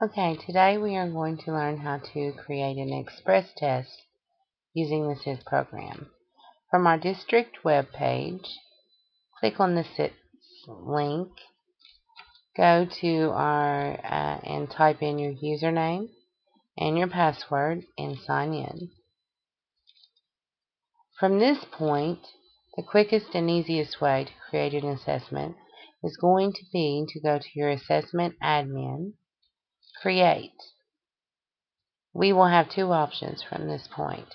Okay, today we are going to learn how to create an express test using the CIITS program. From our district web page, click on the CIITS link, go to our and type in your username and your password and sign in. From this point, the quickest and easiest way to create an assessment is going to be to go to your assessment admin, create. We will have two options from this point.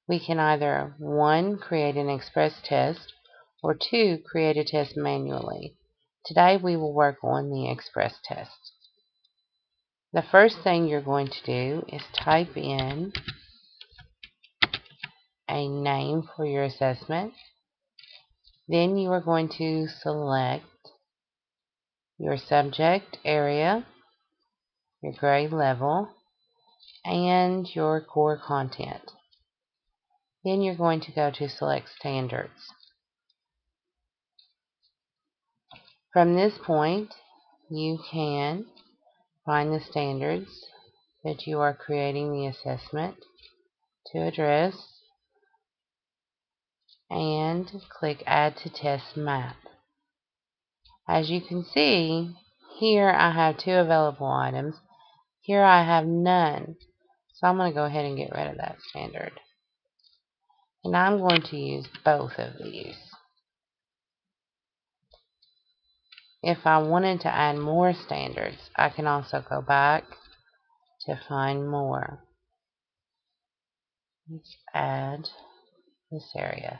We can either 1. Create an express test, or 2. Create a test manually. Today we will work on the express test. The first thing you're going to do is type in a name for your assessment. Then you are going to select your subject area, your grade level, and your core content. Then you're going to go to select standards. From this point, you can find the standards that you are creating the assessment to address and click Add to Test Map. As you can see, here I have 2 available items. Here I have none. So I'm going to go ahead and get rid of that standard. And I'm going to use both of these. If I wanted to add more standards, I can also go back to find more. Let's add this area.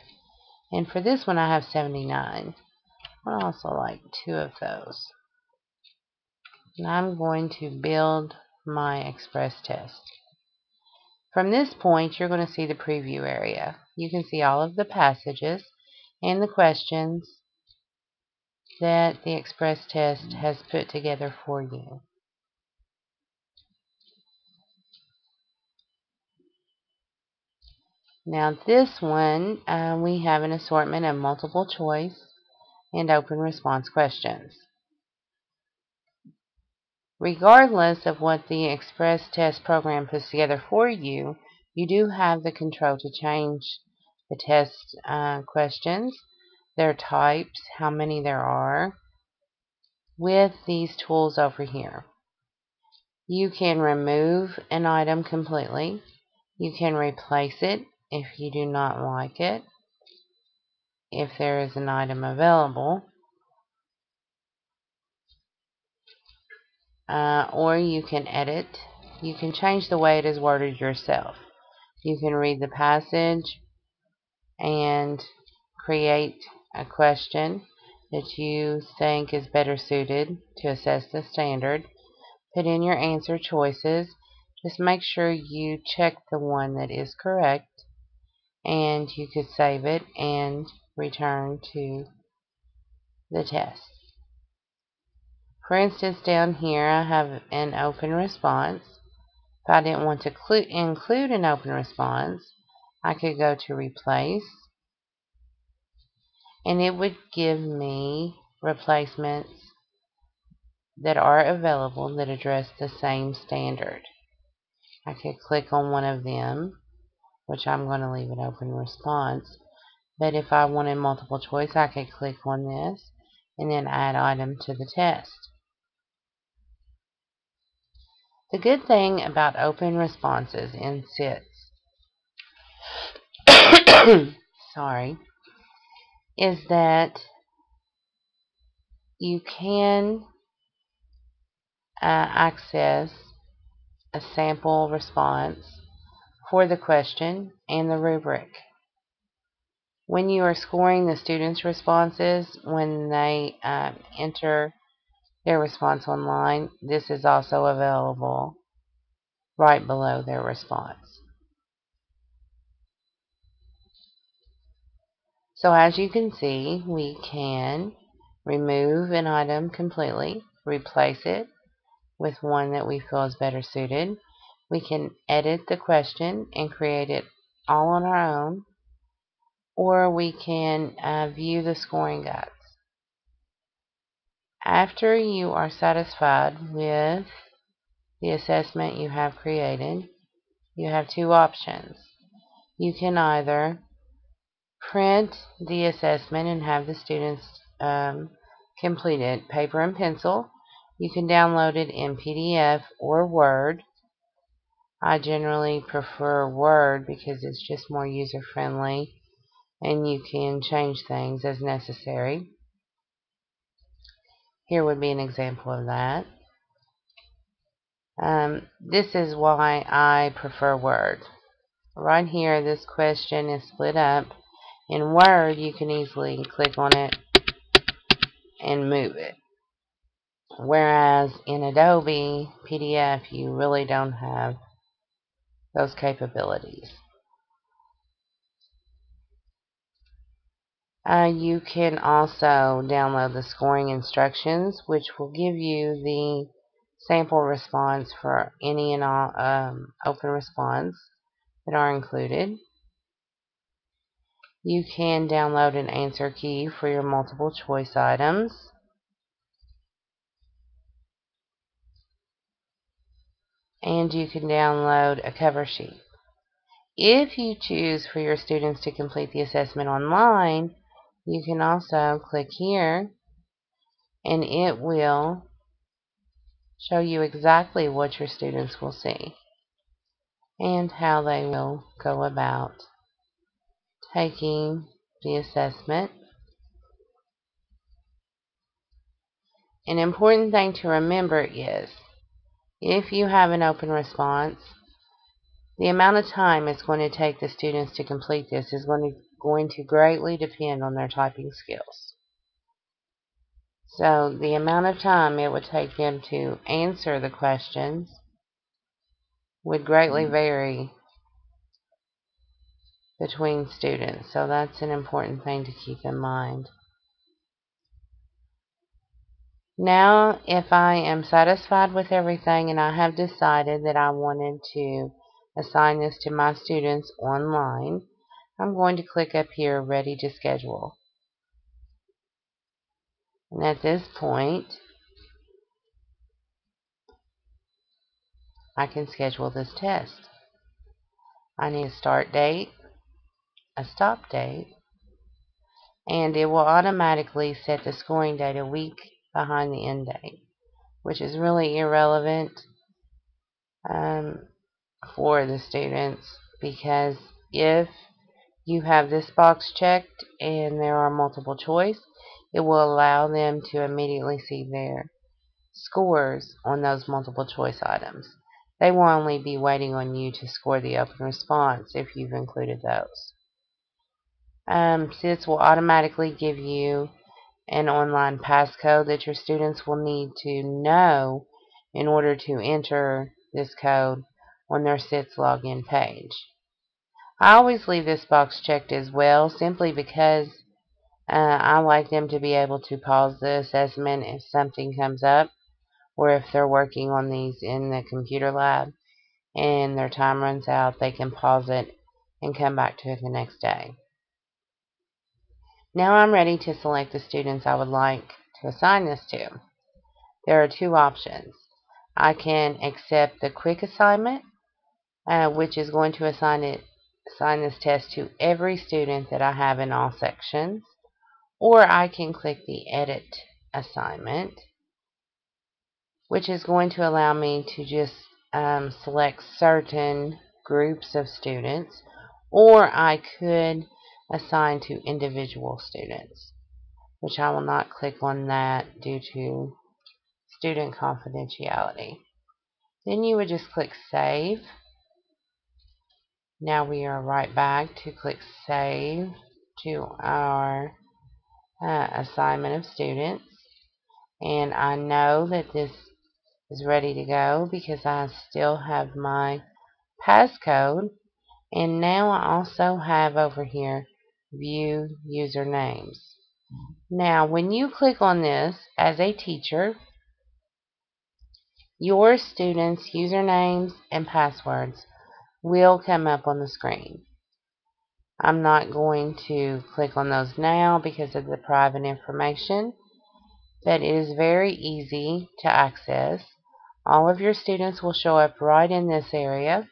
And for this one I have 79. I also like 2 of those. And I'm going to build my express test. From this point you're going to see the preview area. You can see all of the passages and the questions that the express test has put together for you. Now this one, we have an assortment of multiple choice and open response questions. Regardless of what the express test program puts together for you, you do have the control to change the test questions, their types, how many there are, with these tools over here. You can remove an item completely. You can replace it if you do not like it, if there is an item available. Or you can edit. You can change the way it is worded yourself. You can read the passage and create a question that you think is better suited to assess the standard. Put in your answer choices. Just make sure you check the one that is correct, and you could save it and return to the test. For instance, down here I have an open response. If I didn't want to include an open response, I could go to replace, and it would give me replacements that are available that address the same standard. I could click on one of them, which I'm going to leave an open response, but if I wanted multiple choice, I could click on this and then add item to the test. The good thing about open responses in CIITS sorry, is that you can access a sample response for the question and the rubric. When you are scoring the students' responses, when they enter their response online, this is also available right below their response. So as you can see, we can remove an item completely, replace it with one that we feel is better suited. We can edit the question and create it all on our own, or we can view the scoring guides. After you are satisfied with the assessment you have created, you have two options. You can either print the assessment and have the students complete it paper and pencil. You can download it in PDF or Word. I generally prefer Word because it's just more user friendly and you can change things as necessary. Here would be an example of that. This is why I prefer Word. Right here, this question is split up. In Word, you can easily click on it and move it. Whereas in Adobe PDF, you really don't have those capabilities. You can also download the scoring instructions, which will give you the sample response for any and all open response that are included. You can download an answer key for your multiple choice items. And you can download a cover sheet. If you choose for your students to complete the assessment online, you can also click here and it will show you exactly what your students will see and how they will go about taking the assessment. An important thing to remember is if you have an open response, the amount of time it's going to take the students to complete this is going to greatly depend on their typing skills. So the amount of time it would take them to answer the questions would greatly vary between students. So that's an important thing to keep in mind. Now, if I am satisfied with everything and I have decided that I wanted to assign this to my students online, I'm going to click up here, Ready to Schedule. And at this point, I can schedule this test. I need a start date, a stop date, and it will automatically set the scoring date a week behind the end date, which is really irrelevant for the students, because if you have this box checked and there are multiple choice, it will allow them to immediately see their scores on those multiple choice items. They will only be waiting on you to score the open response if you've included those. CIITS will automatically give you an online passcode that your students will need to know in order to enter this code on their CIITS login page. I always leave this box checked as well, simply because I like them to be able to pause the assessment if something comes up, or if they're working on these in the computer lab and their time runs out, they can pause it and come back to it the next day. Now I'm ready to select the students I would like to assign this to. There are two options. I can accept the quick assignment, which is going to assign this test to every student that I have in all sections, or I can click the Edit Assignment, which is going to allow me to just select certain groups of students, or I could assign to individual students, which I will not click on that due to student confidentiality. Then you would just click Save. Now we are right back to click Save to our assignment of students. And I know that this is ready to go because I still have my passcode. And now I also have over here View Usernames. Now when you click on this as a teacher, your students' usernames and passwords will come up on the screen. I'm not going to click on those now because of the private information, but it is very easy to access. All of your students will show up right in this area.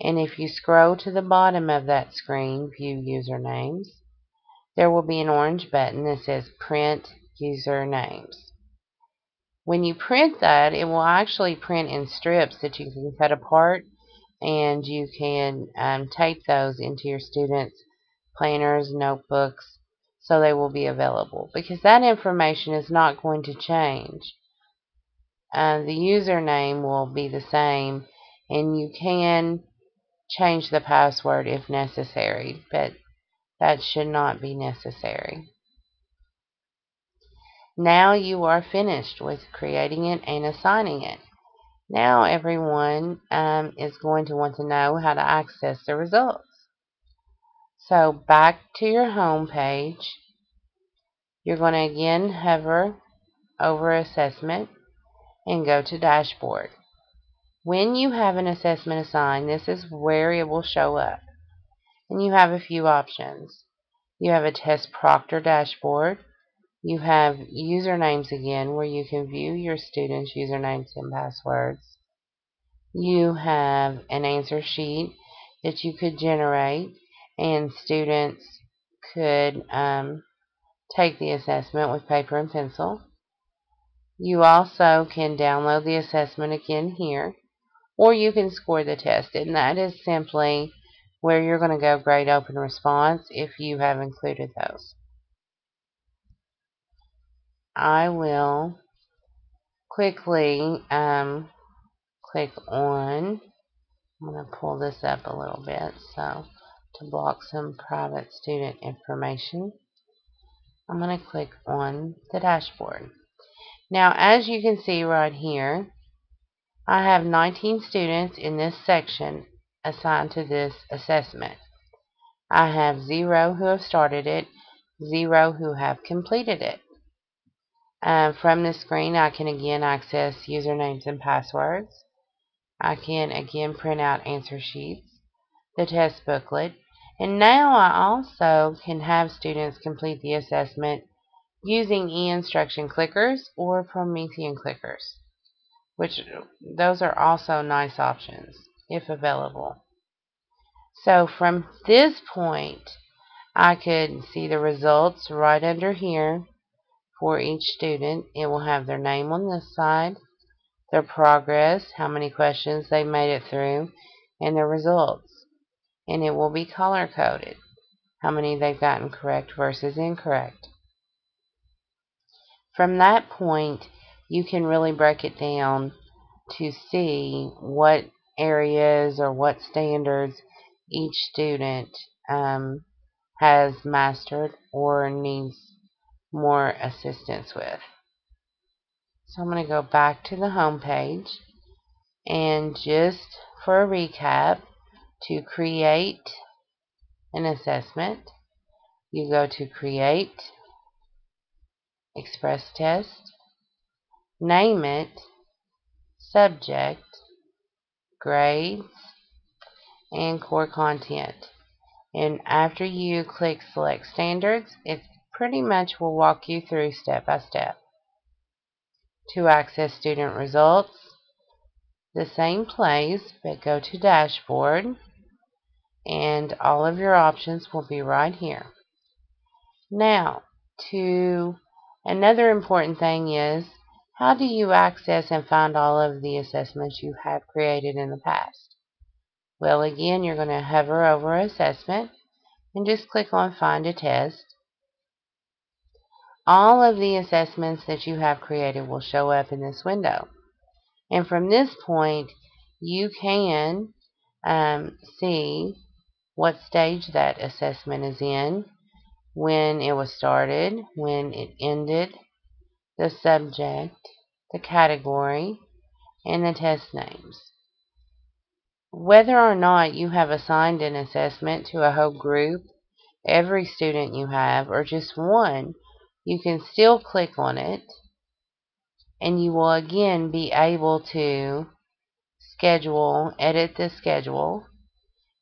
And if you scroll to the bottom of that screen, View Usernames, there will be an orange button that says Print Usernames. When you print that, it will actually print in strips that you can cut apart, and you can tape those into your students' planners, notebooks, so they will be available. Because that information is not going to change. The username will be the same, and you can change the password if necessary, but that should not be necessary. Now you are finished with creating it and assigning it. Now everyone is going to want to know how to access the results. So back to your home page, you're going to again hover over Assessment and go to Dashboard. When you have an assessment assigned, this is where it will show up. And you have a few options. You have a Test Proctor dashboard. You have usernames again, where you can view your students' usernames and passwords. You have an answer sheet that you could generate, and students could take the assessment with paper and pencil. You also can download the assessment again here, or you can score the test, and that is simply where you're going to go grade open response if you have included those. I will quickly click on, I'm going to pull this up a little bit so to block some private student information. I'm going to click on the dashboard. Now, as you can see right here, I have 19 students in this section assigned to this assessment. I have 0 who have started it, 0 who have completed it. From this screen, I can again access usernames and passwords. I can again print out answer sheets, the test booklet, and now I also can have students complete the assessment using e-instruction clickers or Promethean clickers, which those are also nice options if available. So from this point, I could see the results right under here for each student. It will have their name on this side, their progress, how many questions they made it through, and their results. And it will be color coded, how many they've gotten correct versus incorrect. From that point, you can really break it down to see what areas or what standards each student has mastered or needs more assistance with. So I'm going to go back to the home page, and just for a recap, to create an assessment, you go to Create, Express Test, name it, Subject, Grades, and Core Content. And after you click Select Standards, it pretty much will walk you through step by step. To access student results, the same place, but go to Dashboard, and all of your options will be right here. Now, another important thing is, how do you access and find all of the assessments you have created in the past? Well, again, you're going to hover over Assessment and just click on Find a Test. All of the assessments that you have created will show up in this window. And from this point, you can see what stage that assessment is in, when it was started, when it ended, the subject, the category, and the test names. Whether or not you have assigned an assessment to a whole group, every student you have, or just one, you can still click on it, and you will again be able to edit the schedule,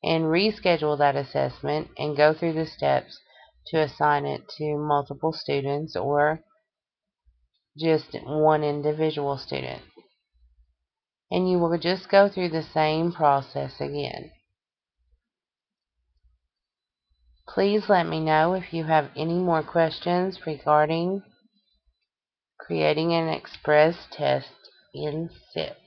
and reschedule that assessment and go through the steps to assign it to multiple students or just one individual student. And you will just go through the same process again. Please let me know if you have any more questions regarding creating an express test in CIITS.